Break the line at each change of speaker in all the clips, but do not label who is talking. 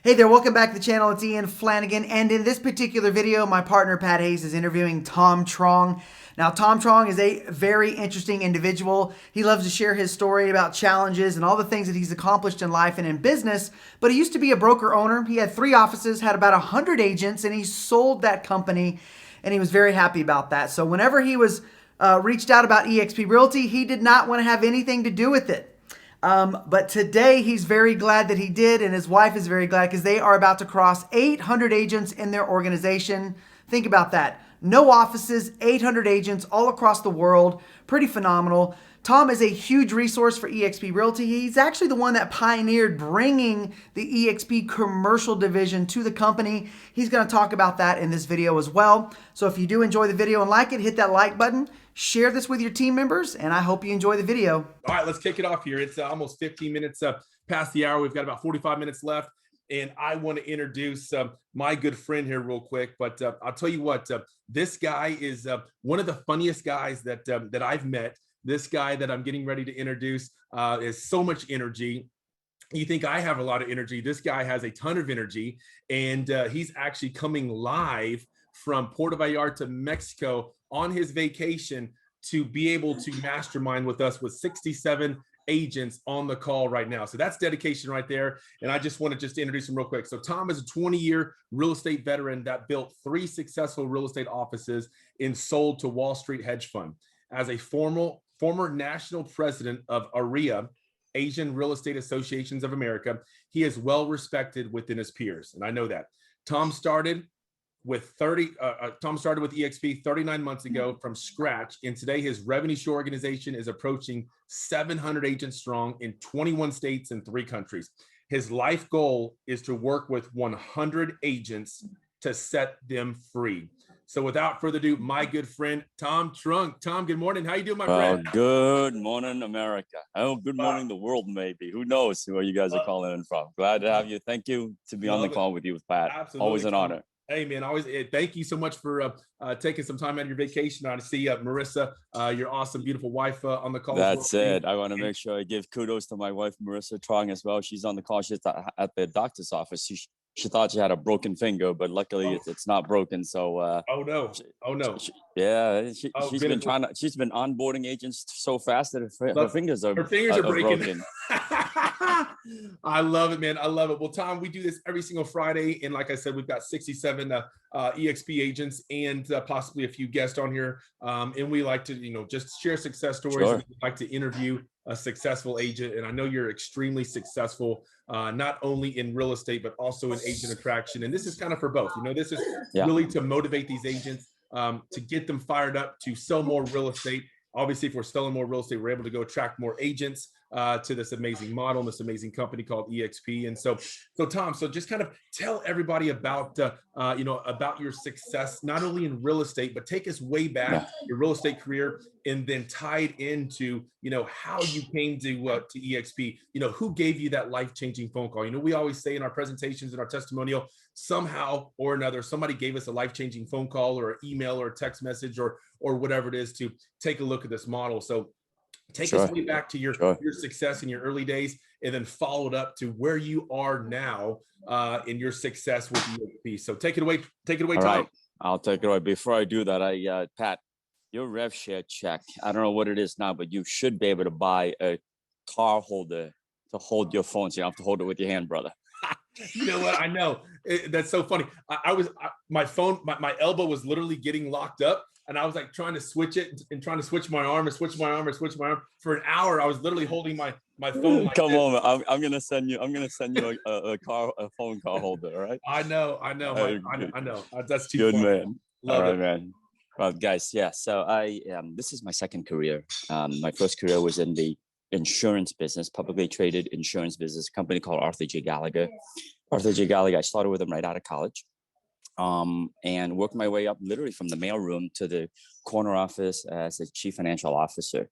Hey there, welcome back to the channel. It's Ian Flanagan, and in this particular video, my partner Pat Hayes is interviewing Tom Truong. Now, Tom Truong is a very interesting individual. He loves to share his story about challenges and all the things that he's accomplished in life and in business, but he used to be a broker owner. He had 3 offices, had about 100 agents, and he sold that company, and he was very happy about that. So whenever he was reached out about eXp Realty, he did not want to have anything to do with it. But today he's very glad that he did, and his wife is very glad because they are about to cross 800 agents in their organization. Think about that. No offices, 800 agents all across the world. Pretty phenomenal. Tom is a huge resource for eXp Realty. He's actually the one that pioneered bringing the eXp commercial division to the company. He's going to talk about that in this video as well. So if you do enjoy the video and like it, hit that like button, share this with your team members, and I hope you enjoy the video.
All right, let's kick it off here. It's almost 15 minutes past the hour. We've got about 45 minutes left. And I want to introduce my good friend here real quick. But I'll tell you what, this guy is one of the funniest guys that I've met. This guy that I'm getting ready to introduce is so much energy. You think I have a lot of energy. This guy has a ton of energy. And he's actually coming live from Puerto Vallarta, Mexico on his vacation to be able to mastermind with us with 67 agents on the call right now. So that's dedication right there. And I just want to introduce him real quick. So Tom is a 20-year real estate veteran that built 3 successful real estate offices and sold to Wall Street hedge fund. As a former national president of AREA, Asian Real Estate Associations of America, he is well respected within his peers. And I know that. Tom started with eXp 39 months ago from scratch, and today his revenue share organization is approaching 700 agents strong in 21 states and 3 countries. His life goal is to work with 100 agents to set them free. So without further ado, my good friend Tom Truong. Tom, good morning. How you doing, my friend?
Good morning, America. Oh, good morning, the world, maybe. Who knows where you guys are calling in from? Glad to have you. Thank you to be on the call with you with Pat.
Absolutely.
Always an honor.
Hey, man, always thank you so much for taking some time out of your vacation. I see Marissa, your awesome, beautiful wife on the call.
That's it. I want to make sure I give kudos to my wife, Marissa Truong, as well. She's on the call. She's at the doctor's office. She thought she had a broken finger, but luckily it's not broken. So
oh no.
She's been onboarding agents so fast that her fingers are breaking.
Broken. I love it, man. I love it. Well, Tom, we do this every single Friday, and like I said, we've got 67 eXp agents and possibly a few guests on here, and we like to just share success stories.
Sure.
And we like to interview a successful agent, and I know you're extremely successful, not only in real estate but also in agent attraction. And this is kind of for both. This is really to motivate these agents, to get them fired up to sell more real estate. Obviously, if we're selling more real estate, we're able to go attract more agents to this amazing model, this amazing company called eXp. And so Tom, just kind of tell everybody about about your success, not only in real estate, but take us way back your real estate career, and then tie it into how you came to eXp. Who gave you that life-changing phone call? We always say in our presentations and our testimonial, somehow or another, somebody gave us a life-changing phone call or an email or a text message or whatever it is to take a look at this model. So take us way back to your success in your early days, and then followed up to where you are now in your success with eXp. So take it away, Tom.
Right. I'll take it away. Before I do that, Pat, your rev share check, I don't know what it is now, but you should be able to buy a car holder to hold your phone, so you don't have to hold it with your hand, brother.
You know what? I know. That's so funny. My phone, my elbow was literally getting locked up, and I was like trying to switch it and trying to switch my arm for an hour. I was literally holding my phone. Like
Come on, man. I'm gonna send you a phone call holder. All right.
I know. I know. That's too
good,
funny.
man.
Love
all right,
it,
man. Well, guys, yeah. So this is my second career. My first career was in the insurance business, publicly traded insurance business, a company called Arthur J. Gallagher. Arthur J. Gallagher, I started with him right out of college, and worked my way up literally from the mailroom to the corner office as a chief financial officer.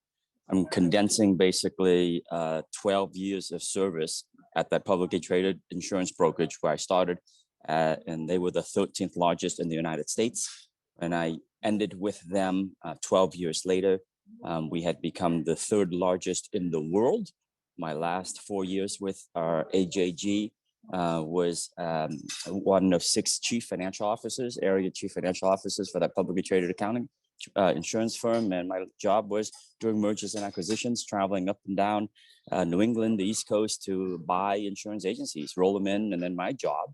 I'm condensing basically 12 years of service at that publicly traded insurance brokerage where I started, and they were the 13th largest in the United States. And I ended with them 12 years later. We had become the 3rd largest in the world. My last 4 years with our AJG was one of 6 chief financial officers, area chief financial officers for that publicly traded accounting insurance firm. And my job was doing mergers and acquisitions, traveling up and down New England, the East Coast to buy insurance agencies, roll them in. And then my job,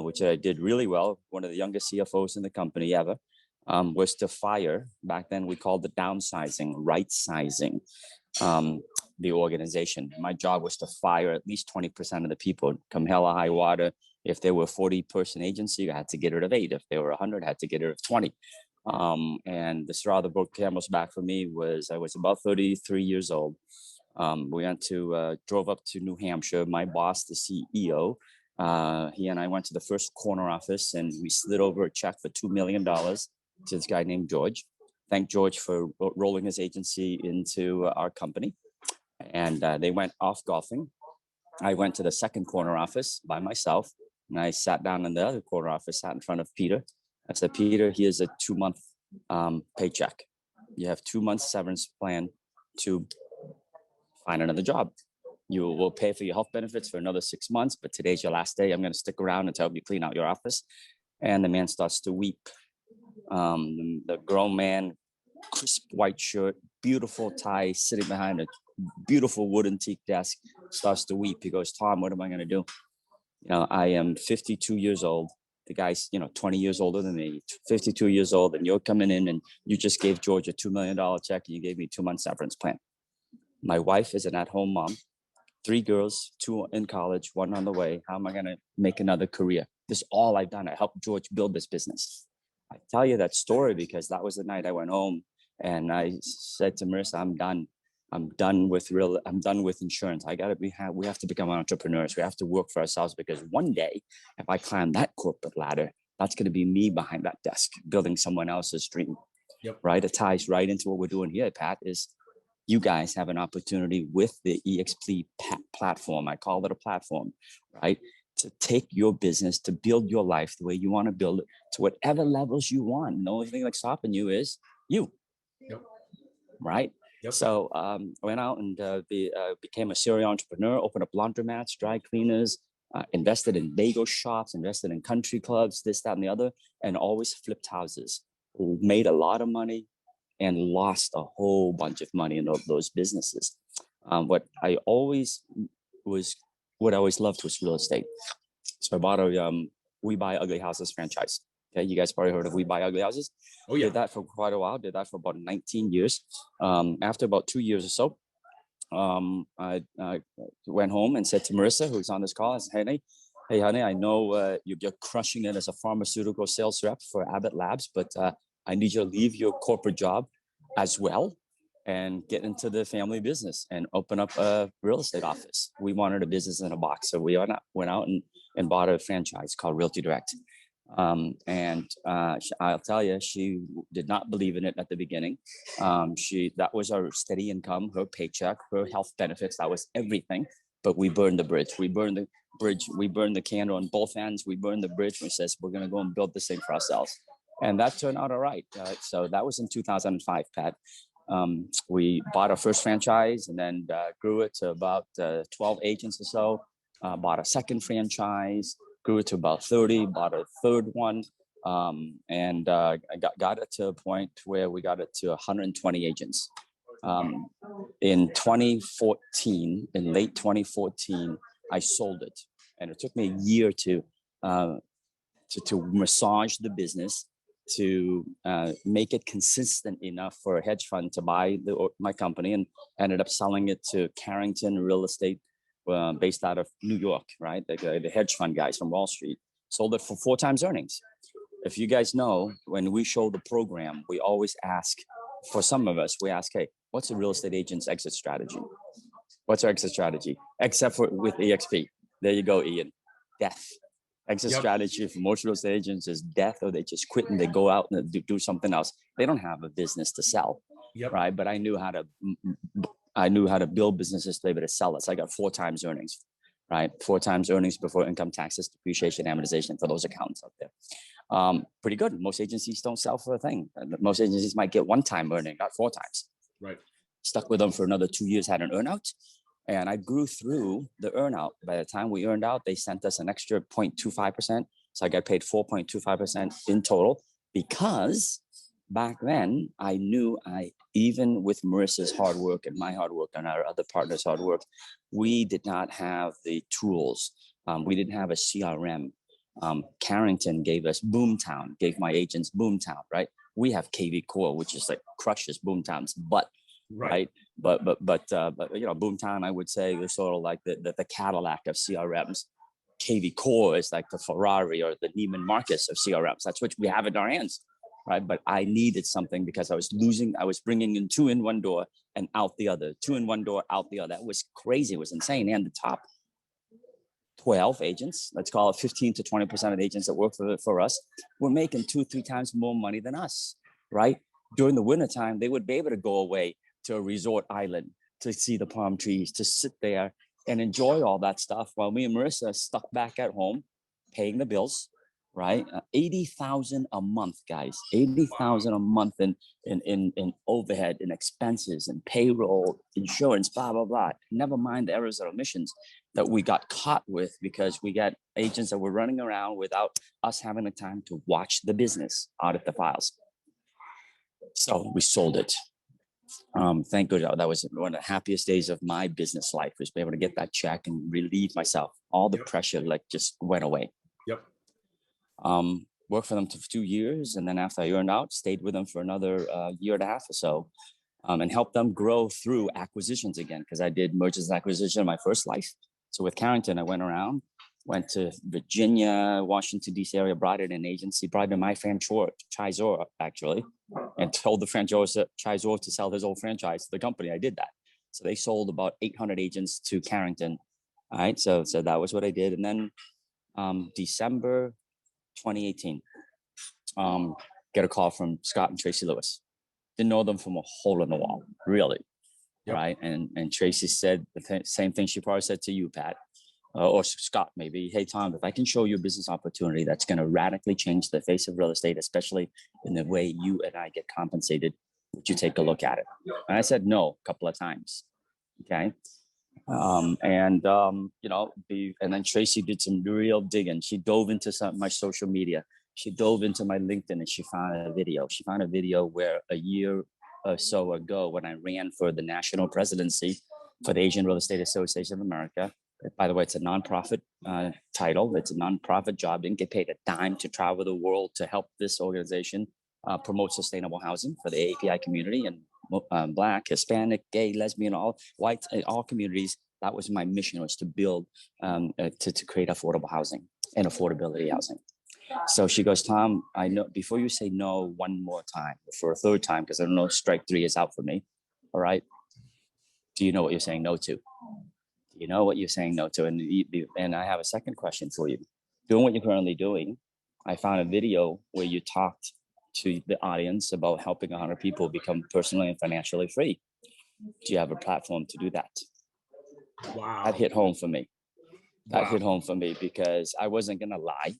which I did really well, one of the youngest CFOs in the company ever, was to fire. Back then we called it downsizing, right sizing the organization. My job was to fire at least 20% of the people, come hell or high water. If there were 40-person agency, I had to get rid of 8. If there were 100, I had to get rid of 20. And the straw that broke camel's back for me was I was about 33 years old. We went to, drove up to New Hampshire. My boss, the CEO, he and I went to the first corner office and we slid over a check for $2 million to this guy named George. Thank George for rolling his agency into our company. And they went off golfing. I went to the second corner office by myself, and I sat down in the other corner office, sat in front of Peter. I said, Peter, here's a 2-month paycheck. You have 2 months severance plan to find another job. You will pay for your health benefits for another 6 months, but today's your last day. I'm going to stick around and help you clean out your office. And the man starts to weep. The grown man, crisp white shirt, beautiful tie, sitting behind a beautiful wooden teak desk, starts to weep. He goes, Tom, what am I going to do? You know, I am 52 years old. The guy's, 20 years older than me, 52 years old, and you're coming in and you just gave George a $2 million check and you gave me a 2-month severance plan. My wife is an at-home mom, 3 girls, 2 in college, 1 on the way. How am I going to make another career? This is all I've done. I helped George build this business. I tell you that story because that was the night I went home and I said to Marissa, I'm done. I'm done with insurance. We have to become entrepreneurs. We have to work for ourselves because one day, if I climb that corporate ladder, that's going to be me behind that desk, building someone else's dream.
Yep.
Right. It ties right into what we're doing here, Pat, is you guys have an opportunity with the eXp platform. I call it a platform, right? To take your business, to build your life the way you want to build it to whatever levels you want. The only thing that's stopping you is you.
Yep.
Right. Yep. So I went out and became a serial entrepreneur, opened up laundromats, dry cleaners, invested in bagel shops, invested in country clubs, this, that, and the other, and always flipped houses. Made a lot of money and lost a whole bunch of money in those businesses. What I always loved was real estate. So I bought a We Buy Ugly Houses franchise. Okay, you guys probably heard of We Buy Ugly Houses.
Oh yeah.
Did that for quite a while. Did that for about 19 years. After about 2 years or so, I went home and said to Marissa, who's on this call, I said, hey, honey, I know you're crushing it as a pharmaceutical sales rep for Abbott Labs, but I need you to leave your corporate job as well and get into the family business and open up a real estate office. We wanted a business in a box. So we went out and bought a franchise called Realty Direct. I'll tell you, she did not believe in it at the beginning. That was our steady income, her paycheck, her health benefits. That was everything. But we burned the bridge. We burned the candle on both ends. We burned the bridge. We says, we're going to go and build this thing for ourselves. And that turned out all right. So that was in 2005, Pat. We bought our first franchise and then grew it to about 12 agents or so. Bought a second franchise, grew it to about 30, bought a third one, and I got it to a point where we got it to 120 agents. In 2014, in late 2014, I sold it, and it took me a year to massage the business, to make it consistent enough for a hedge fund to buy my company, and ended up selling it to Carrington Real Estate, based out of New York, right? The hedge fund guys from Wall Street. Sold it for 4 times earnings. If you guys know, when we show the program, we always ask, for some of us, we ask, hey, what's a real estate agent's exit strategy? What's our exit strategy? Except for with eXp. There you go, Ian. Death. Exit strategy for most real estate agents is death, or they just quit and they go out and do something else. They don't have a business to sell, right? But I knew how to build businesses to be able to sell it. So I got 4 times earnings, right? 4 times earnings before income taxes, depreciation, amortization for those accountants out there. Pretty good. Most agencies don't sell for a thing. Most agencies might get 1 time earning, not 4 times.
Right.
Stuck with them for another 2 years, had an earnout. And I grew through the earnout. By the time we earned out, they sent us an extra 0.25%. So I got paid 4.25% in total, because back then I knew even with Marissa's hard work and my hard work and our other partners' hard work, we did not have the tools. We didn't have a CRM. Carrington gave us Boomtown, gave my agents Boomtown, right? We have KV Core, which is like crushes Boomtown's butt, right? But you know, Boomtown, I would say, is sort of like the Cadillac of CRMs. KV Core is like the Ferrari or the Neiman Marcus of CRMs. That's what we have in our hands, right? But I needed something because I was bringing in 2 in one door and out the other, 2 in one door, out the other. That was crazy. It was insane. And the top 12 agents, let's call it 15 to 20% of the agents that work for us, were making 2-3 times more money than us, right? During the wintertime, they would be able to go away to a resort island to see the palm trees, to sit there and enjoy all that stuff, while me and Marissa stuck back at home paying the bills, right? 80,000 a month, guys. 80,000 a month in overhead and expenses and payroll, insurance, blah blah blah. Never mind the errors or omissions that we got caught with, because we got agents that were running around without us having the time to watch the business, audit the files. So we sold it. Thank goodness. That was one of the happiest days of my business life, was be able to get that check and relieve myself. All the pressure like just went away.
Yep.
Worked for them for 2 years, and then after I earned out, stayed with them for another year and a half or so, and helped them grow through acquisitions again, because I did mergers and acquisitions in my first life. So with Carrington, I went around, went to Virginia, Washington, D.C. area, brought in an agency, brought in my franchisor, actually, and told the franchisor to sell his old franchise to the company. I did that. So they sold about 800 agents to Carrington. All right. So that was what I did. And then December 2018, get a call from Scott and Tracy Lewis. Didn't know them from a hole in the wall, really. Yep. Right. And Tracy said the same thing she probably said to you, Pat, or Scott, maybe. Hey, Tom, if I can show you a business opportunity that's going to radically change the face of real estate, especially in the way you and I get compensated, would you take a look at it? And I said no a couple of times. Okay. And then Tracy did some real digging. She dove into my social media. She dove into my LinkedIn, and she found a video. She found a video where a year or so ago, when I ran for the national presidency for the Asian Real Estate Association of America. By the way, it's a nonprofit title. It's a nonprofit job. Didn't get paid a dime to travel the world to help this organization promote sustainable housing for the API community, and Black, Hispanic, gay, lesbian, all white, all communities. That was my mission, was to build, to create affordable housing and affordability housing. So she goes, Tom, I know, before you say no one more time, for a third time, because I don't know, strike 3 is out for me. All right. Do you know what you're saying no to? Do you know what you're saying no to? And I have a second question for you. Doing what you're currently doing, I found a video where you talked to the audience about helping 100 people become personally and financially free. Do you have a platform to do that?
Wow.
That hit home for me. Hit home for me, because I wasn't going to lie.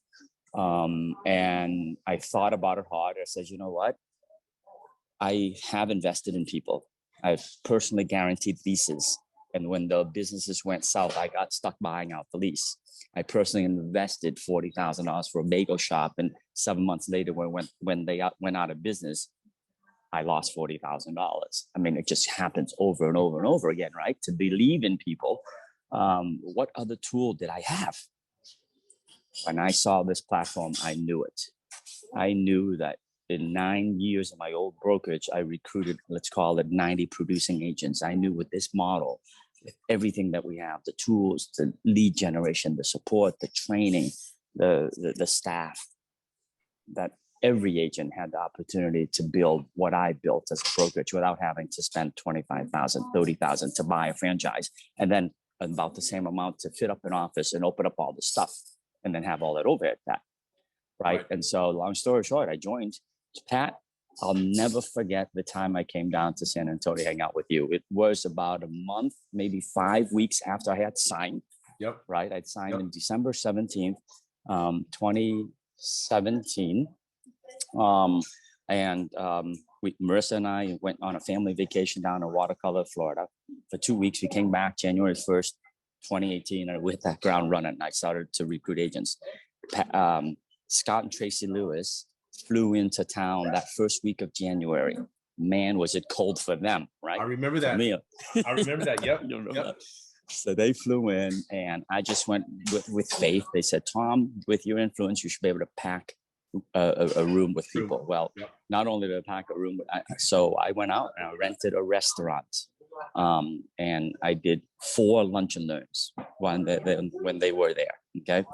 And I thought about it hard. I said, you know what? I have invested in people. I've personally guaranteed leases. And when the businesses went south, I got stuck buying out the lease. I personally invested $40,000 for a bagel shop. And 7 months later, when they went out of business, I lost $40,000. I mean, it just happens over and over and over again, right? To believe in people. What other tool did I have? When I saw this platform, I knew it. I knew that in 9 years of my old brokerage, I recruited, let's call it 90 producing agents. I knew with this model, with everything that we have, the tools, the lead generation, the support, the training, the staff, that every agent had the opportunity to build what I built as a brokerage without having to spend $25,000, $30,000 to buy a franchise, and then about the same amount to fit up an office and open up all the stuff, and then have all that overhead back, right? And so, long story short, I joined. Pat, I'll never forget the time I came down to San Antonio to hang out with you. It was about a month, maybe 5 weeks after I had signed. Yep. Right, I'd signed in December 17th, 2017. Marissa and I went on a family vacation down to Watercolor, Florida for 2 weeks. We came back January 1st, 2018, and with that ground running, I started to recruit agents. Scott and Tracy Lewis flew into town that first week of January. Man, was it cold for them, right?
I remember that. I remember that. Yep. Yep.
So they flew in, and I just went with faith. They said, Tom, with your influence, you should be able to pack a room with people. Well, not only to pack a room, so I went out and I rented a restaurant, and I did 4 lunch and learns when they were there. Okay,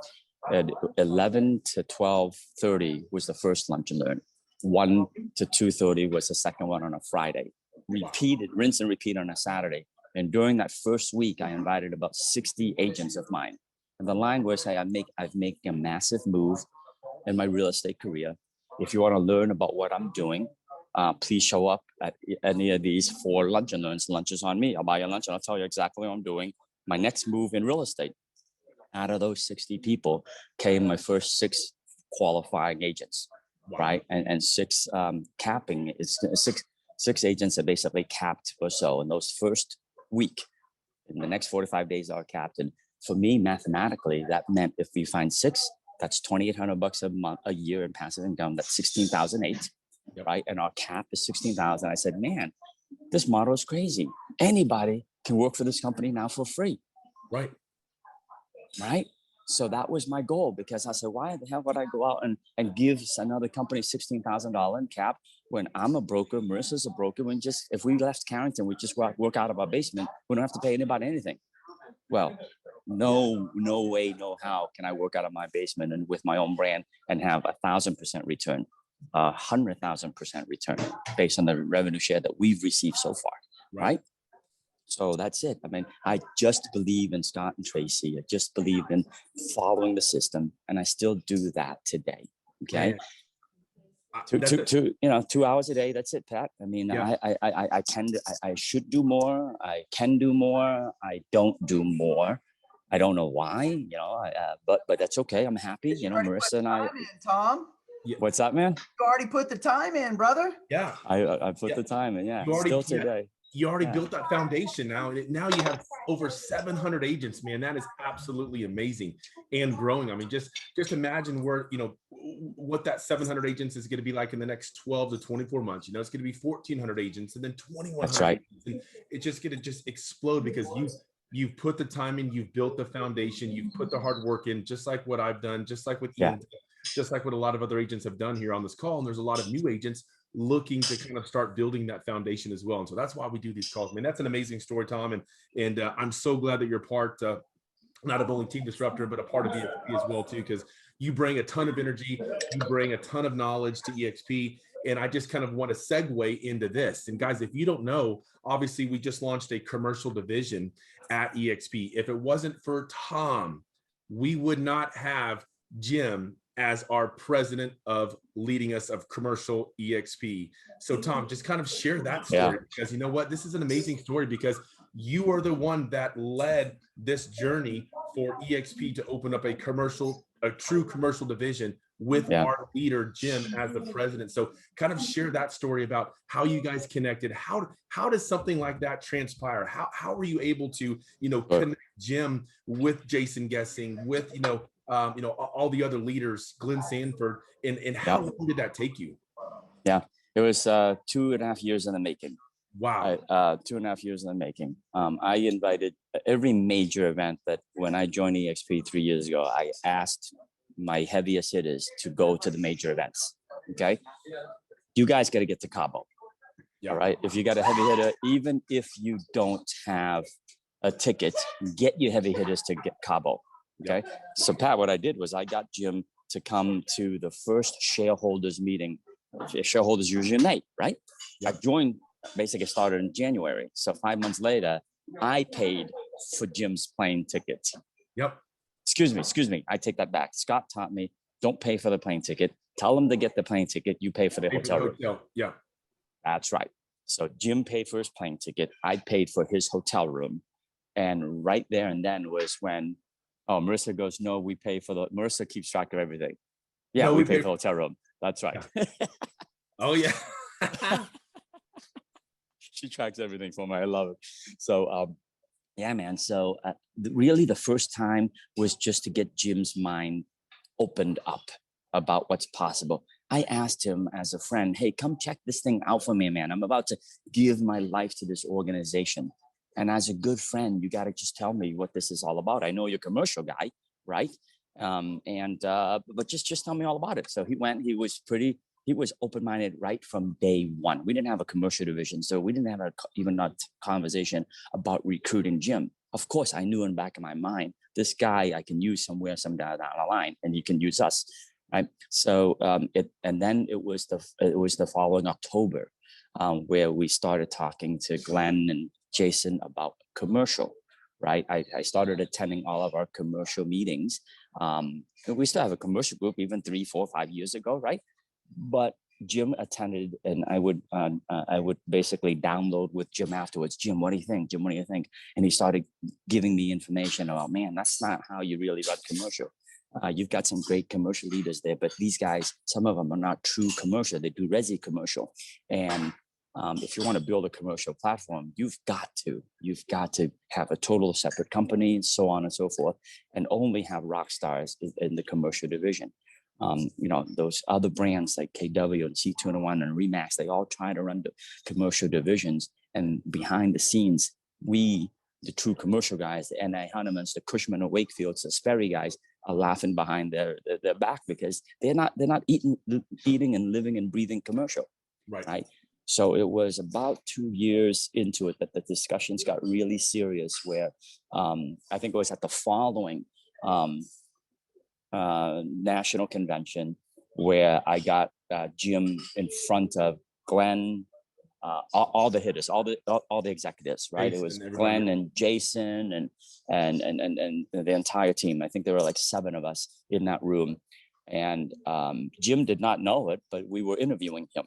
at 11 to 12:30 was the first lunch and learn. 1 to 2:30 was the second one on a Friday. Repeated, rinse and repeat on a Saturday. And during that first week, I invited about 60 agents of mine. And the line was, hey, I've made a massive move in my real estate career. If you want to learn about what I'm doing, please show up at any of these 4 lunch and learns. Lunch is on me. I'll buy you lunch and I'll tell you exactly what I'm doing. My next move in real estate. Out of those 60 people came my first 6 qualifying agents, right? And 6 capping is 6 agents are basically capped or so. In those first week, in the next 45 days are capped. And for me, mathematically, that meant if we find 6, that's $2,800 a year in passive income. That's $16,008, right? And our cap is $16,000. I said, man, this model is crazy. Anybody can work for this company now for free.
Right.
So that was my goal, because I said, why the hell would I go out and give another company $16,000 in cap when I'm a broker, Marissa's a broker. If we left Carrington, we just work out of our basement. We don't have to pay anybody anything. Well, no way, no how can I work out of my basement and with my own brand and have 1,000% return, 100,000% return based on the revenue share that we've received so far, right? So that's it. I mean, I just believe in Scott and Tracy. I just believe in following the system, and I still do that today. Okay. 2 hours a day. That's it, Pat. I mean, I should do more. I can do more. I don't do more. I don't know why, but that's okay. I'm happy. Marissa and I.
Tom.
What's that, man?
You already put the time in, brother.
Yeah.
I put the time in. Yeah. Still today.
You already built that foundation now. Now you have over 700 agents, man. That is absolutely amazing and growing. I mean, just imagine what that 700 agents is going to be like in the next 12 to 24 months. It's going to be 1,400 agents and then 2,100.
That's right.
Agents. And it's just going to explode because you've put the time in, you've built the foundation, you've put the hard work in, just like what I've done, just like with Ian, just like what a lot of other agents have done here on this call. And there's a lot of new agents looking to kind of start building that foundation as well. And so that's why we do these calls. I mean, that's an amazing story, Tom. And I'm so glad that you're part, not of only Team Disruptor, but a part of eXp as well too, because you bring a ton of energy, you bring a ton of knowledge to eXp. And I just kind of want to segue into this. And guys, if you don't know, obviously we just launched a commercial division at eXp. If it wasn't for Tom, we would not have Jim as our president of leading us of commercial eXp. So Tom, just kind of share that story, because you know what, this is an amazing story because you are the one that led this journey for eXp to open up a true commercial division with our leader, Jim, as the president. So kind of share that story about how you guys connected. How does something like that transpire? How were you able to, connect Jim with Jason Guessing, with, all the other leaders, Glenn Sanford, and how long did that take you?
Yeah, it was 2.5 years in the making.
Wow.
2.5 years in the making. I invited every major event that when I joined eXp 3 years ago, I asked my heaviest hitters to go to the major events. Okay. You guys got to get to Cabo. All right. If you got a heavy hitter, even if you don't have a ticket, get your heavy hitters to get Cabo. Okay. So Pat, what I did was I got Jim to come to the first shareholders meeting. Shareholders usually unite, right? I joined, basically started in January. So 5 months later, I paid for Jim's plane ticket.
Yep.
Excuse me. I take that back. Scott taught me, don't pay for the plane ticket. Tell them to get the plane ticket. You pay for the hotel room.
Yeah.
That's right. So Jim paid for his plane ticket. I paid for his hotel room. And right there and then was when, Marissa goes, no, we pay for Marissa keeps track of everything. Yeah, no, we pay for the hotel room. That's right.
Yeah. Oh, yeah.
She tracks everything for me. I love it. So, yeah, man. So really the first time was just to get Jim's mind opened up about what's possible. I asked him as a friend, hey, come check this thing out for me, man. I'm about to give my life to this organization. And as a good friend, you got to just tell me what this is all about. I know you're a commercial guy, right? But just tell me all about it. So he went, he was open-minded right from day one. We didn't have a commercial division, so we didn't have even a conversation about recruiting Jim. Of course, I knew in the back of my mind, this guy I can use somewhere, some guy down the line, and you can use us, right? So it was the following October where we started talking to Glenn and Jason about commercial, right? I started attending all of our commercial meetings. We still have a commercial group even 3, 4, 5 years ago, right? But Jim attended, and I would basically download with Jim afterwards. Jim, what do you think? Jim, what do you think? And he started giving me information about, man, that's not how you really run commercial. You've got some great commercial leaders there, but these guys, some of them are not true commercial. They do resi commercial. And if you want to build a commercial platform, you've got to have a total separate company, and so on and so forth, and only have rock stars in the commercial division. Those other brands like KW and C201 and Remax, they all try to run the commercial divisions. And behind the scenes, we, the true commercial guys, the N.A. Hunnemans, the Cushman and Wakefields, the Sperry guys, are laughing behind their back because they're not eating and living and breathing commercial. Right. So it was about 2 years into it that the discussions got really serious, where I think it was at the following national convention where I got Jim in front of Glenn, all the hitters, all the executives, right? Jason, it was Glenn and Jason and the entire team. I think there were like 7 of us in that room, and Jim did not know it, but we were interviewing him.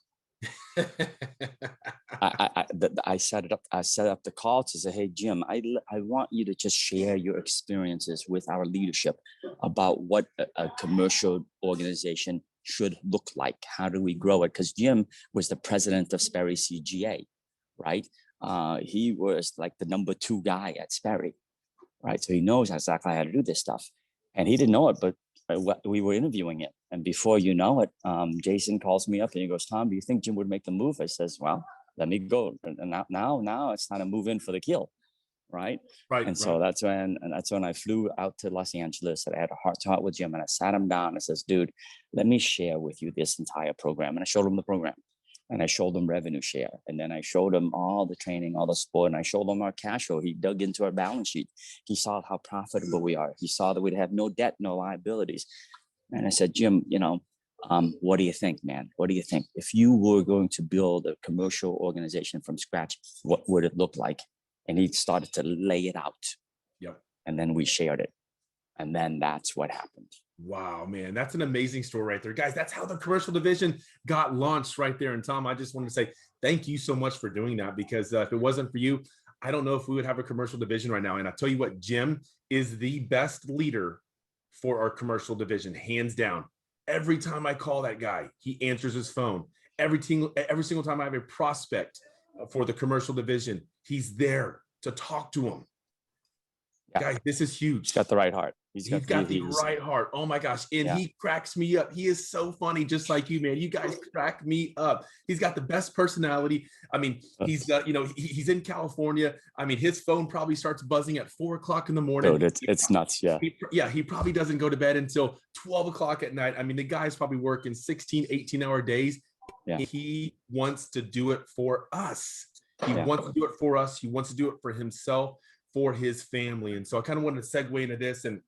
I set up the call to say, hey, Jim, I want you to just share your experiences with our leadership about what a commercial organization should look like. How do we grow it? Because Jim was the president of Sperry CGA, right? He was like the number 2 guy at Sperry, right? So he knows exactly how to do this stuff. And he didn't know it, but we were interviewing it. And before you know it, Jason calls me up and he goes, Tom, do you think Jim would make the move? I says, well, let me go. And now it's time to move in for the kill. Right. And so that's when I flew out to Los Angeles, and I had a heart to heart with Jim, and I sat him down and says, dude, let me share with you this entire program. And I showed him the program, and I showed him revenue share. And then I showed him all the training, all the support, and I showed him our cash flow. He dug into our balance sheet. He saw how profitable we are. He saw that we'd have no debt, no liabilities. And I said, Jim, what do you think, man? What do you think? If you were going to build a commercial organization from scratch, what would it look like? And he started to lay it out.
Yep.
And then we shared it. And then that's what happened.
Wow, man, that's an amazing story right there. Guys, that's how the commercial division got launched right there. And Tom, I just want to say thank you so much for doing that, because if it wasn't for you, I don't know if we would have a commercial division right now. And I tell you what, Jim is the best leader for our commercial division, hands down. Every time I call that guy, he answers his phone. Every single time I have a prospect for the commercial division, he's there to talk to him. Yeah. Guys, this is huge.
He's got the right heart.
He's got the right heart. Oh my gosh. And he cracks me up. He is so funny, just like you, man. You guys crack me up. He's got the best personality. I mean, he's got, he's in California. I mean, his phone probably starts buzzing at 4 o'clock in the morning.
Dude, it's nuts. Yeah.
He probably doesn't go to bed until 12 o'clock at night. I mean, the guy's probably working 16, 18-hour days. Yeah. He wants to do it for us. He wants to do it for us. He wants to do it for himself, for his family. And so I kind of wanted to segue into this. And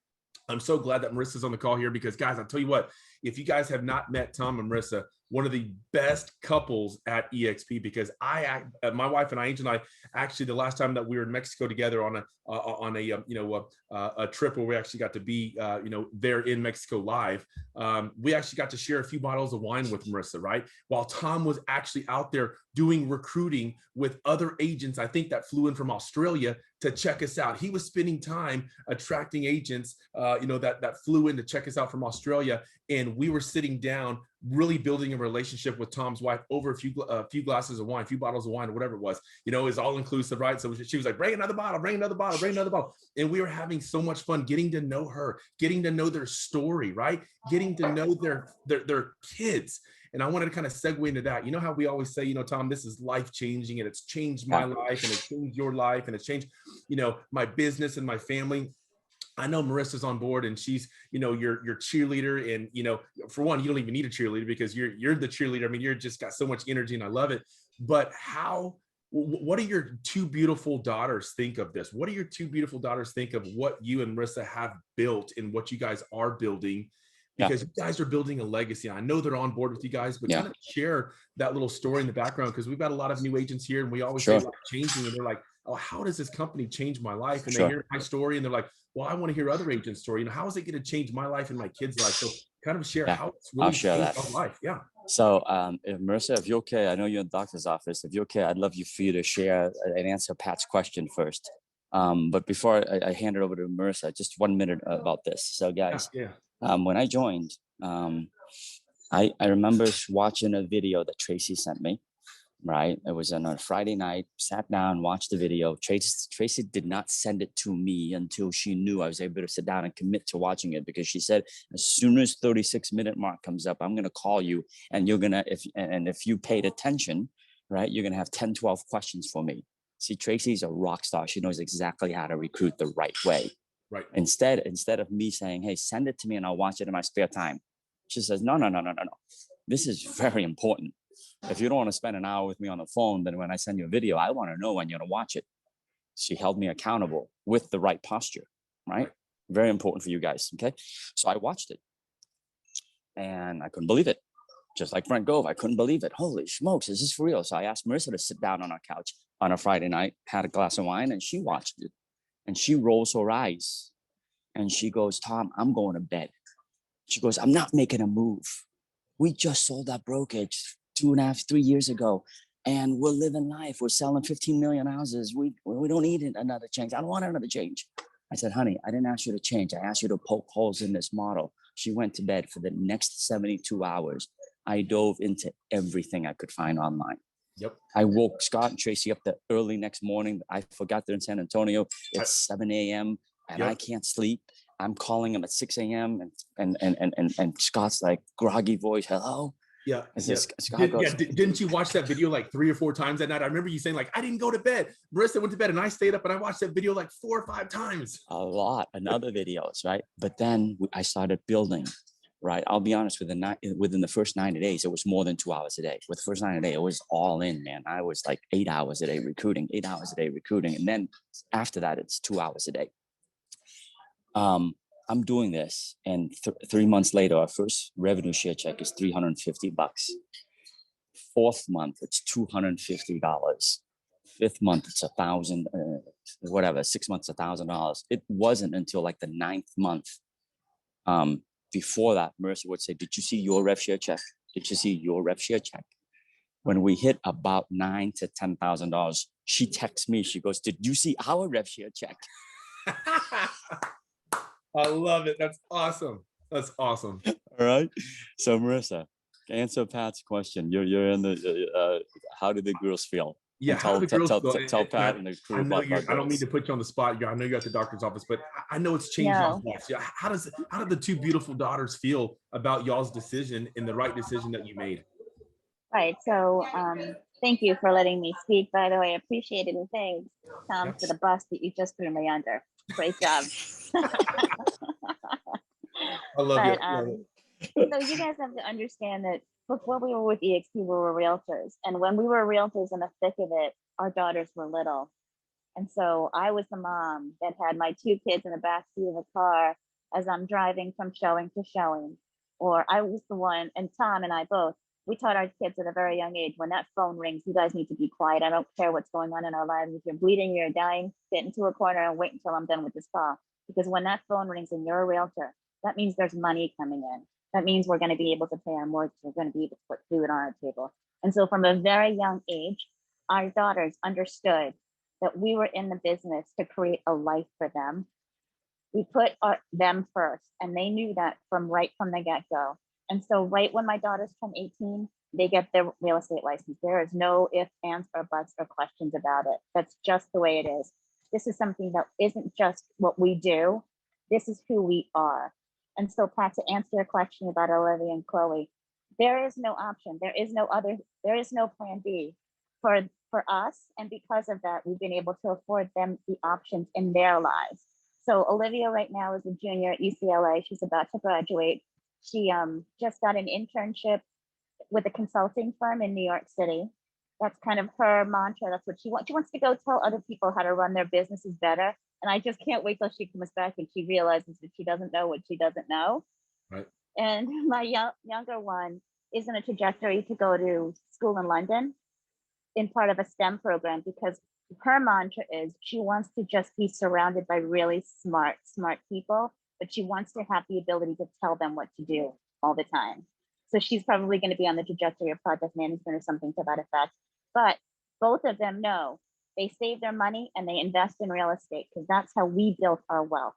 I'm so glad that Marissa's on the call here, because guys, I'll tell you what, if you guys have not met Tom and Marissa, one of the best couples at eXp, because my wife and I, actually, the last time that we were in Mexico together on a trip where we actually got to be, there in Mexico live, we actually got to share a few bottles of wine with Marissa, right? While Tom was actually out there doing recruiting with other agents, I think that flew in from Australia to check us out. He was spending time attracting agents, that flew in to check us out from Australia. And we were sitting down really building a relationship with Tom's wife over a few glasses of wine, a few bottles of wine, or whatever it was, is all inclusive, right? So she was like, bring another bottle, bring another bottle, bring another bottle. And we were having so much fun getting to know her, getting to know their story, right? Getting to know their kids. And I wanted to kind of segue into that. You know how we always say, Tom, this is life-changing, and it's changed my life, and it's changed your life, and it's changed, my business and my family. I know Marissa's on board, and she's, your cheerleader. And, for one, you don't even need a cheerleader because you're the cheerleader. I mean, you're just got so much energy, and I love it. But what do your two beautiful daughters think of this? What do your two beautiful daughters think of what you and Marissa have built and what you guys are building? Because you guys are building a legacy. I know they're on board with you guys, but kind of share that little story in the background, because we've got a lot of new agents here, and we always say life changing, and they're like, oh, how does this company change my life? And they hear my story, and they're like, well, I want to hear other agents' story. How is it going to change my life and my kids' life? So kind of share how it's really changed my life. Yeah.
So Marissa, if you're okay, I know you're in the doctor's office. If you're okay, I'd love for you to share and answer Pat's question first. But before I hand it over to Marissa, just 1 minute about this. So guys, when I joined, I remember watching a video that Tracy sent me, right? It was on a Friday night, sat down, watched the video. Tracy did not send it to me until she knew I was able to sit down and commit to watching it, because she said, as soon as 36-minute mark comes up, I'm going to call you, and you're going to, if you paid attention, right, you're going to have 10, 12 questions for me. See, Tracy's a rock star. She knows exactly how to recruit the right way.
Right.
Instead of me saying, hey, send it to me and I'll watch it in my spare time, she says, no. This is very important. If you don't want to spend an hour with me on the phone, then when I send you a video, I want to know when you're going to watch it. She held me accountable with the right posture, right? Very important for you guys, okay? So I watched it, and I couldn't believe it. Just like Frank Gove, I couldn't believe it. Holy smokes, is this for real? So I asked Marissa to sit down on our couch on a Friday night, had a glass of wine, and she watched it. And she rolls her eyes, and she goes, Tom, I'm going to bed. She goes, I'm not making a move. We just sold our brokerage 2.5, 3 years ago, and we're living life. We're selling 15 million houses. We don't need another change. I don't want another change. I said, honey, I didn't ask you to change. I asked you to poke holes in this model. She went to bed. For the next 72 hours. I dove into everything I could find online.
Yep.
I woke Scott and Tracy up the early next morning. I forgot they're in San Antonio. It's 7 a.m. and I can't sleep. I'm calling him at 6 a.m. and Scott's like groggy voice, hello.
Yeah.
Scott goes,
didn't you watch that video like 3 or 4 times that night? I remember you saying like, I didn't go to bed. Marissa went to bed and I stayed up and I watched that video like 4 or 5 times.
A lot, and other videos, right? But then I started building, right? I'll be honest, within the first 90 days, it was more than 2 hours a day. With the first 90 days, it was all in, man. I was like 8 hours a day recruiting, 8 hours a day recruiting. And then after that, it's 2 hours a day. I'm doing this, and 3 months later, our first revenue share check is $350. 4th month, it's $250. 5th month, it's $1,000, whatever. 6 months, $1,000. It wasn't until like the 9th month. Before that, Marissa would say, did you see your rev share check? Did you see your rev share check? When we hit about $9,000 to $10,000, she texts me. She goes, did you see our rev share check?
I love it. That's awesome. That's awesome.
All right. So Marissa, answer Pat's question. You're in the, how did the girls feel?
Yeah.
Tell Pat and the crew about
I don't mean to put you on the spot. I know you're at the doctor's office, but I know it's changed y'all's lives. Yeah. How did the two beautiful daughters feel about y'all's decision and the right decision that you made?
Right. So thank you for letting me speak. By the way, I appreciate it. And thanks, Tom, for the bus that you just threw me under. Great job.
I love it.
So you guys have to understand that before we were with eXp, we were realtors. And when we were realtors in the thick of it, our daughters were little. And so I was the mom that had my 2 kids in the backseat of a car as I'm driving from showing to showing. Or I was the one, and Tom and I both, we taught our kids at a very young age, when that phone rings, you guys need to be quiet. I don't care what's going on in our lives. If you're bleeding, you're dying, get into a corner and wait until I'm done with this call. Because when that phone rings and you're a realtor, that means there's money coming in. That means we're going to be able to pay our mortgage. We're going to be able to put food on our table. And so from a very young age, our daughters understood that we were in the business to create a life for them. We put them first, and they knew that from the get-go. And so right when my daughters turn 18, they get their real estate license. There is no ifs, ands, or buts or questions about it. That's just the way it is. This is something that isn't just what we do. This is who we are. And so, Pat, to answer your question about Olivia and Chloe, there is no option. There is no plan B for us. And because of that, we've been able to afford them the options in their lives. So Olivia right now is a junior at UCLA. She's about to graduate. She just got an internship with a consulting firm in New York City. That's kind of her mantra. That's what she wants. She wants to go tell other people how to run their businesses better. And I just can't wait till she comes back and she realizes that she doesn't know what she doesn't know.
Right.
And my younger one is in a trajectory to go to school in London in part of a STEM program, because her mantra is she wants to just be surrounded by really smart people, but she wants to have the ability to tell them what to do all the time. So she's probably going to be on the trajectory of project management or something to that effect. But both of them know they save their money and they invest in real estate, because that's how we built our wealth.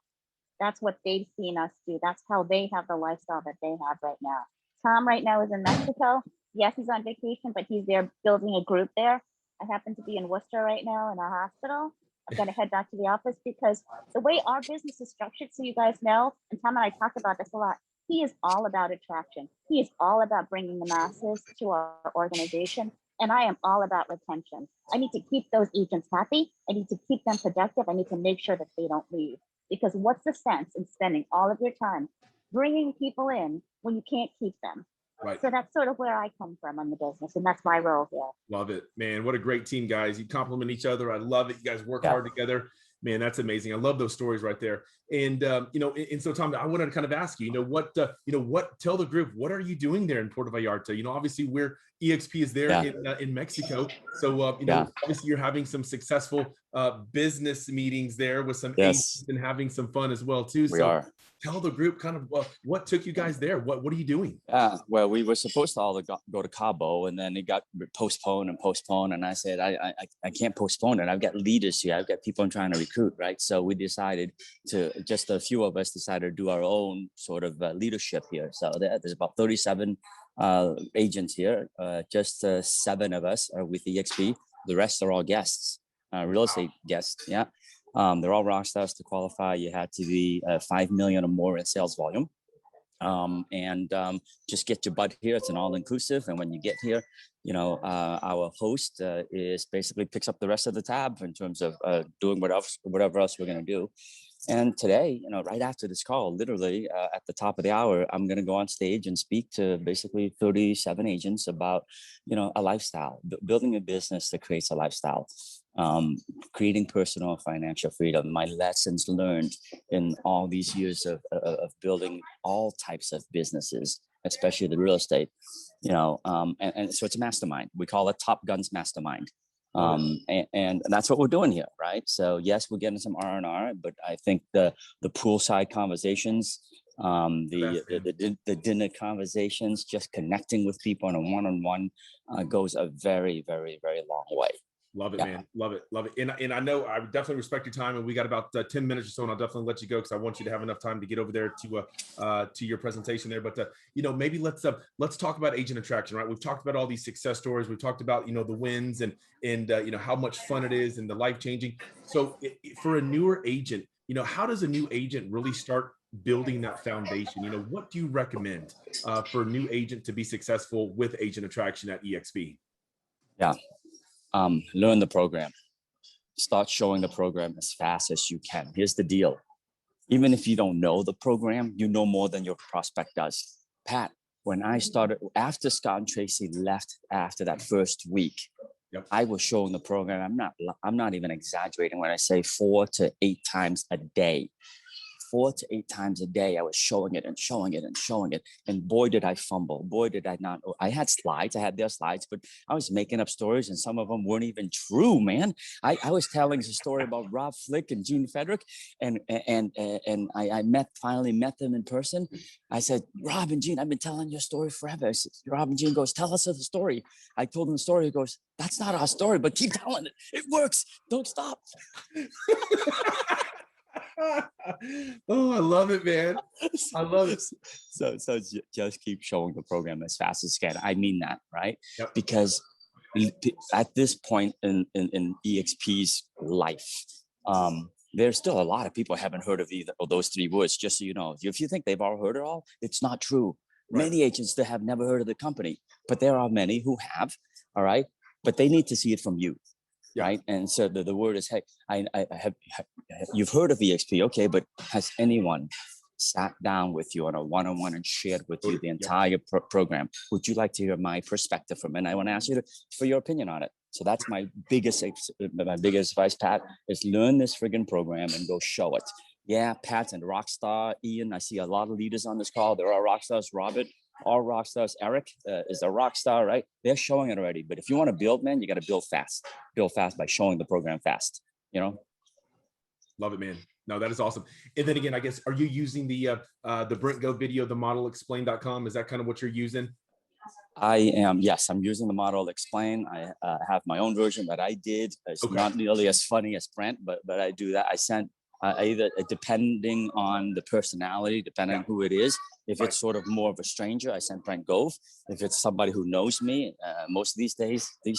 That's what they've seen us do. That's how they have the lifestyle that they have right now. Tom right now is in Mexico. Yes, he's on vacation, but he's there building a group there. I happen to be in Worcester right now in a hospital. I've got to head back to the office because the way our business is structured, so you guys know, and Tom and I talk about this a lot, he is all about attraction. He is all about bringing the masses to our organization. And I am all about retention. I need to keep those agents happy. I need to keep them productive. I need to make sure that they don't leave. Because what's the sense in spending all of your time bringing people in when you can't keep them?
Right.
So that's sort of where I come from in the business, and that's my role here.
Love it, man. What a great team, guys. You complement each other. I love it. You guys work hard together. Man, that's amazing. I love those stories right there. And and so Tom, I wanted to kind of ask you, tell the group, what are you doing there in Puerto Vallarta? Obviously we're eXp is there in Mexico. So obviously you're having some successful business meetings there with some agents and having some fun as well too.
We are.
Tell the group kind of what took you guys there. What are you doing?
Well, we were supposed to all go to Cabo, and then it got postponed. And I said, I can't postpone it. I've got leaders here. I've got people I'm trying to recruit, right? So we decided just a few of us decided to do our own sort of leadership here. So there's about 37 agents here. Just 7 of us are with eXp. The rest are all guests, real estate guests. Yeah. They're all rock stars. To qualify, you had to be 5 million or more in sales volume. Just get your butt here. It's an all-inclusive. And when you get here, our host is basically picks up the rest of the tab in terms of doing whatever else we're going to do. And today, right after this call, literally at the top of the hour, I'm going to go on stage and speak to basically 37 agents about, a lifestyle, building a business that creates a lifestyle, creating personal financial freedom, my lessons learned in all these years of building all types of businesses, especially the real estate, and so it's a mastermind. We call it Top Guns Mastermind. And that's what we're doing here, right? So yes, we're getting some R&R, but I think the poolside conversations, the dinner conversations, just connecting with people on a one-on-one goes a very, very, very long way.
Love it, man. Love it. Love it. And I know I definitely respect your time, and we got about 10 minutes or so, and I'll definitely let you go because I want you to have enough time to get over there to your presentation there. But maybe let's talk about agent attraction, right? We've talked about all these success stories. We've talked about the wins and how much fun it is and the life changing. So for a newer agent, how does a new agent really start building that foundation? What do you recommend for a new agent to be successful with agent attraction at eXp?
Yeah. Learn the program. Start showing the program as fast as you can. Here's the deal. Even if you don't know the program, you know more than your prospect does. Pat, when I started, after Scott and Tracy left after that first week, I was showing the program. I'm not even exaggerating when I say 4 to 8 times a day. 4 to 8 times a day, I was showing it and showing it and showing it. And boy, did I fumble. Boy, did I not. I had slides. I had their slides, but I was making up stories and some of them weren't even true, man. I was telling a story about Rob Flick and Gene Federick. And I finally met them in person. I said, Rob and Gene, I've been telling your story forever. I said, Rob and Gene goes, tell us the story. I told them the story. He goes, that's not our story, but keep telling it. It works. Don't stop.
Oh, I love it, man. I love it.
Just keep showing the program as fast as you can. I mean that, right?
Yep.
Because at this point in EXP's life, there's still a lot of people haven't heard of either of those three words. Just so you know, if you think they've all heard it all, it's not true.
Right.
Many agents still have never heard of the company, but there are many who have. All right, but they need to see it from you.
Yeah.
Right. And so the word is, hey, I have, you've heard of eXp. Okay. But has anyone sat down with you on a one-on-one and shared with you the entire program? Would you like to hear my perspective from it? And I want to ask you for your opinion on it. So that's my biggest advice, Pat, is learn this friggin' program and go show it. Yeah, Pat and Rockstar, Ian, I see a lot of leaders on this call. There are rock stars, Robert, all rock stars. Eric is a rock star, right? They're showing it already. But if you want to build, man, you got to build fast. Build fast by showing the program fast, you know?
Love it, man. No, that is awesome. And then again, I guess, are you using the Brent Go video, the modelexplain.com? Is that kind of what you're using?
I am, yes, I'm using the Model Explain. I have my own version that I did. It's not nearly as funny as Brent, but I do that. I sent either depending on the personality, depending on who it is. If it's sort of more of a stranger, I send Brent Gove. If it's somebody who knows me, most of these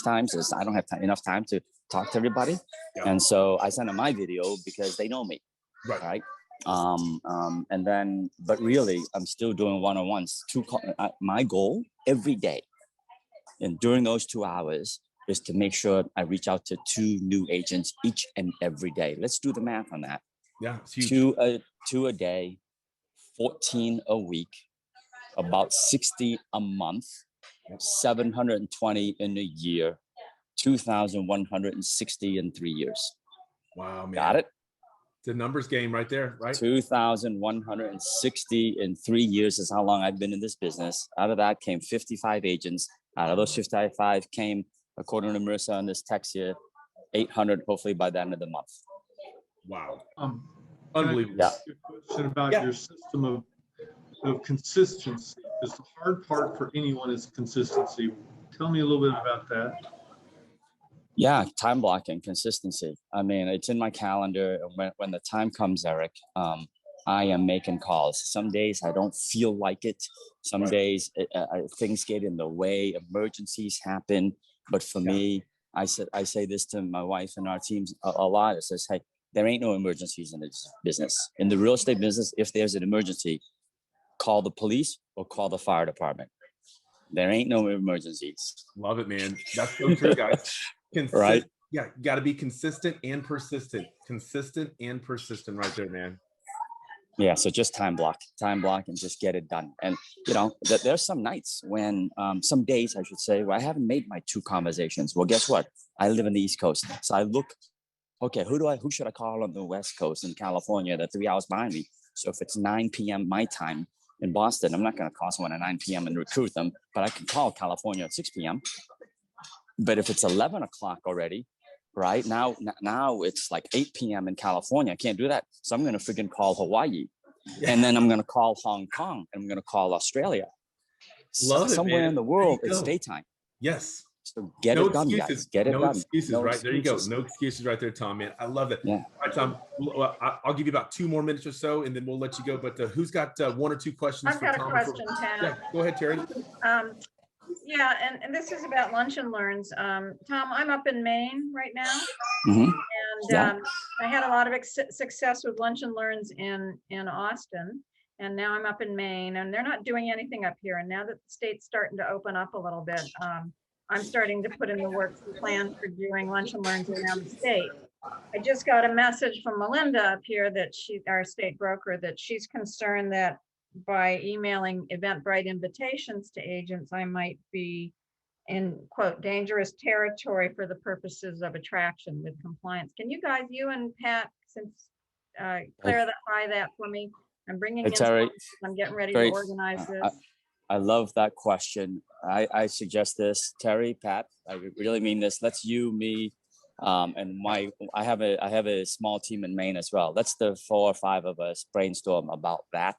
times is I don't have enough time to talk to everybody. Yeah. And so I send them my video because they know me. Right. And then, but really, I'm still doing one-on-ones. My goal every day, and during those 2 hours, is to make sure I reach out to 2 new agents each and every day. Let's do the math on that.
Yeah, it's huge.
Two a day, 14 a week, about 60 a month, 720 in a year, 2,160 in 3 years.
Wow, man.
Got it?
It's a numbers game right there, right?
2,160 in 3 years is how long I've been in this business. Out of that came 55 agents. Out of those 55 came, according to Marissa on this text here, 800 hopefully by the end of the month.
Wow. Unbelievable.
Yeah. A question about your system of consistency. Because the hard part for anyone is consistency. Tell me a little bit about that.
Yeah, time blocking, consistency. I mean, it's in my calendar. When the time comes, Eric, I am making calls. Some days I don't feel like it. Some days things get in the way. Emergencies happen. But for me, I say this to my wife and our teams a lot. It says, hey, there ain't no emergencies in this business. In the real estate business, if there's an emergency, call the police or call the fire department. There ain't no emergencies.
Love it, man. That's so true, guys. Right? Yeah, got to be consistent and persistent. Consistent and persistent right there, man.
Yeah, so just time block and just get it done. And, you know, there's some nights when, some days I should say, where I haven't made my 2 conversations. Well, guess what? I live in the East Coast. So I look, okay, who should I call on the West Coast in California? They're 3 hours behind me. So if it's 9 p.m. my time in Boston, I'm not going to call someone at 9 p.m. and recruit them, but I can call California at 6 p.m. But if it's 11 o'clock already, right now it's like 8 p.m. in California. I can't do that. So I'm going to freaking call Hawaii, and then I'm going to call Hong Kong, and I'm going to call Australia.
Love it,
somewhere
man.
in the world, it's daytime.
Yes.
So get it done, guys. Get it done.
No excuses, right?
Excuses.
There you go. No excuses right there, Tom, man. I love it.
Yeah.
All right, Tom, I'll give you about 2 more minutes or so, and then we'll let you go. But who's got 1 or 2 questions
I've
for
got
Tom?
a question, Pat.
Yeah, go ahead, Terry.
Yeah, and this is about lunch and learns. Tom, I'm up in Maine right now, and I had a lot of success with lunch and learns in Austin, and now I'm up in Maine, and they're not doing anything up here. And now that the state's starting to open up a little bit, I'm starting to put in the work plan for doing lunch and learns around the state. I just got a message from Melinda up here that our state broker, that she's concerned that by emailing Eventbrite invitations to agents, I might be in, quote, dangerous territory for the purposes of attraction with compliance. Can you guys, you and Pat, clarify that for me? I'm bringing in, I'm getting ready to organize this.
I love that question. I suggest this, Terry, Pat, I really mean this. Let's me, and I have a small team in Maine as well. Let's the 4 or 5 of us brainstorm about that.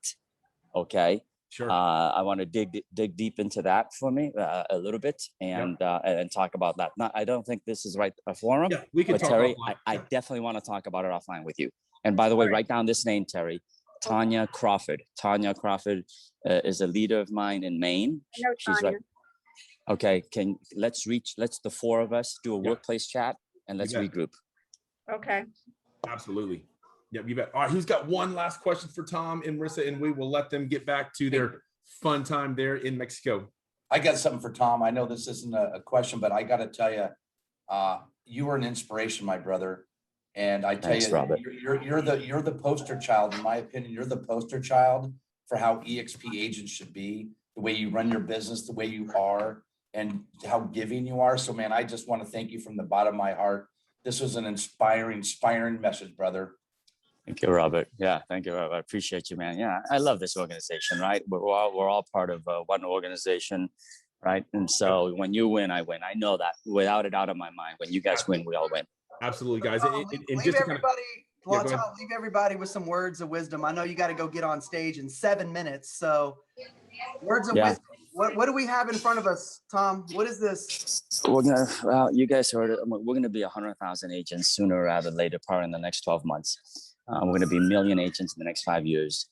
Okay.
Sure.
I want to dig deep into that for me a little bit and talk about that. I don't think this is right forum.
Yeah, we can talk
Terry,
offline.
I definitely want to talk about it offline with you. And by the way, write down this name, Terry. Tanya Crawford. Tanya Crawford is a leader of mine in Maine.
I know
She's
Tanya.
right. Okay, let's the four of us do a workplace chat and let's regroup.
Okay.
Absolutely. Yep, you bet. All right, who's got one last question for Tom and Marissa, and we will let them get back to their fun time there in Mexico.
I got something for Tom. I know this isn't a question, but I got to tell you, you were an inspiration, my brother. And I tell
Thanks,
you,
Robert.
you're the poster child, in my opinion. You're the poster child for how eXp agents should be, the way you run your business, the way you are, and how giving you are. So, man, I just want to thank you from the bottom of my heart. This was an inspiring message, brother.
Thank you, Robert. Yeah, thank you, Robert. I appreciate you, man. Yeah, I love this organization, right? We're all part of one organization, right? And so when you win, I win. I know that without a doubt in my mind. When you guys win, we all win.
Absolutely, guys.
Leave everybody with some words of wisdom. I know you got to go get on stage in 7 minutes. So words of wisdom. What do we have in front of us, Tom? What is this?
You guys heard it. We're going to be 100,000 agents sooner rather than later, probably in the next 12 months. We're going to be 1 million agents in the next 5 years.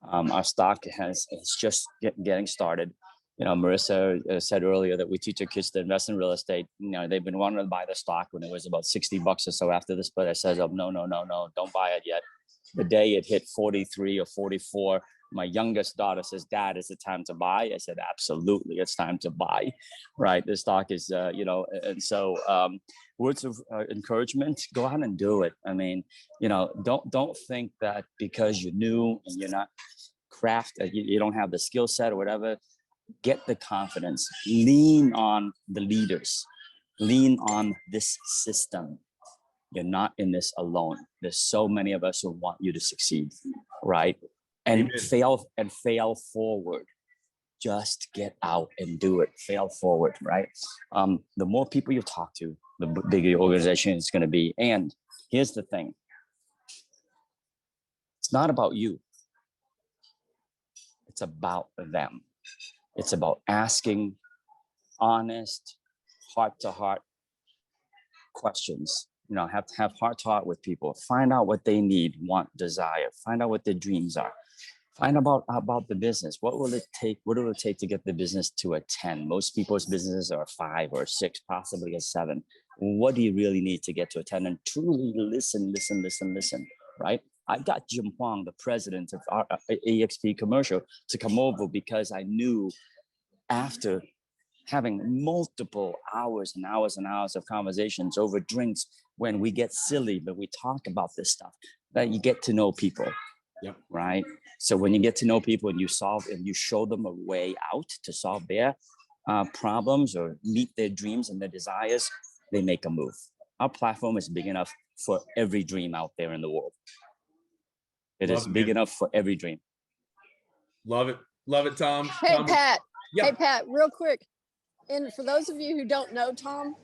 Our stock is just getting started. You know, Marissa said earlier that we teach our kids to invest in real estate. You know, they've been wanting to buy the stock when it was about $60 or so after this, but I said, oh, no, don't buy it yet. The day it hit 43 or 44, my youngest daughter says, Dad, is it time to buy? I said, absolutely, it's time to buy, right? The stock is, and so words of encouragement, go out and do it. I mean, don't think that because you're new and you're not you don't have the skill set or whatever. Get the confidence, lean on the leaders, lean on this system. You're not in this alone. There's so many of us who want you to succeed, right? And fail forward. Just get out and do it. Fail forward, right? The more people you talk to, the bigger your organization is going to be. And here's the thing. It's not about you. It's about them. It's about asking honest, heart-to-heart questions. Have heart-to-heart with people. Find out what they need, want, desire. Find out what their dreams are. Find out about the business. What will it take? What will it take to get the business to a 10? Most people's businesses are 5 or 6, possibly a 7. What do you really need to get to a 10? And truly listen, right? I got Jim Huang, the president of our eXp Commercial, to come over because I knew after having multiple hours and hours and hours of conversations over drinks, when we get silly, but we talk about this stuff, that you get to know people, right? So when you get to know people and you show them a way out to solve their problems or meet their dreams and their desires, they make a move. Our platform is big enough for every dream out there in the world. It is big enough for every dream.
Love it, Tom.
Hey,
Tom,
Pat.
yeah.
Hey, Pat, real quick. And for those of you who don't know Tom,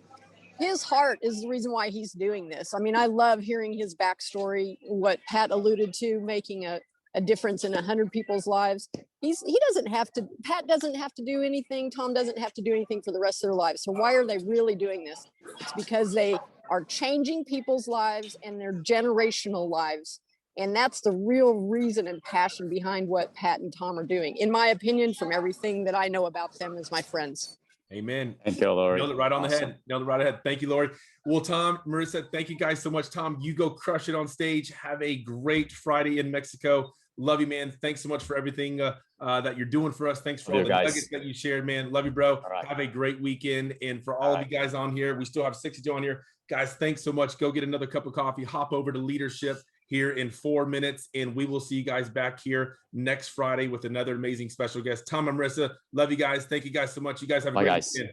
his heart is the reason why he's doing this. I mean, I love hearing his backstory, what Pat alluded to, making a difference in 100 people's lives. Pat doesn't have to do anything. Tom doesn't have to do anything for the rest of their lives. So why are they really doing this? It's because they are changing people's lives and their generational lives. And that's the real reason and passion behind what Pat and Tom are doing, in my opinion, from everything that I know about them as my friends.
Amen.
Thank you, Lori.
Nailed it right on the head. Nailed it right ahead. Thank you, Lori. Well, Tom, Marissa, thank you guys so much. Tom, you go crush it on stage. Have a great Friday in Mexico. Love you, man. Thanks so much for everything that you're doing for us. Thanks for all the nuggets that you shared, man. Love you, bro. Right. Have a great weekend. And for all of you guys on here, we still have 62 on here. Guys, thanks so much. Go get another cup of coffee. Hop over to Leadership here in 4 minutes, and we will see you guys back here next Friday with another amazing special guest. Tom and Marissa, love you guys. Thank you guys so much. You guys have a great weekend.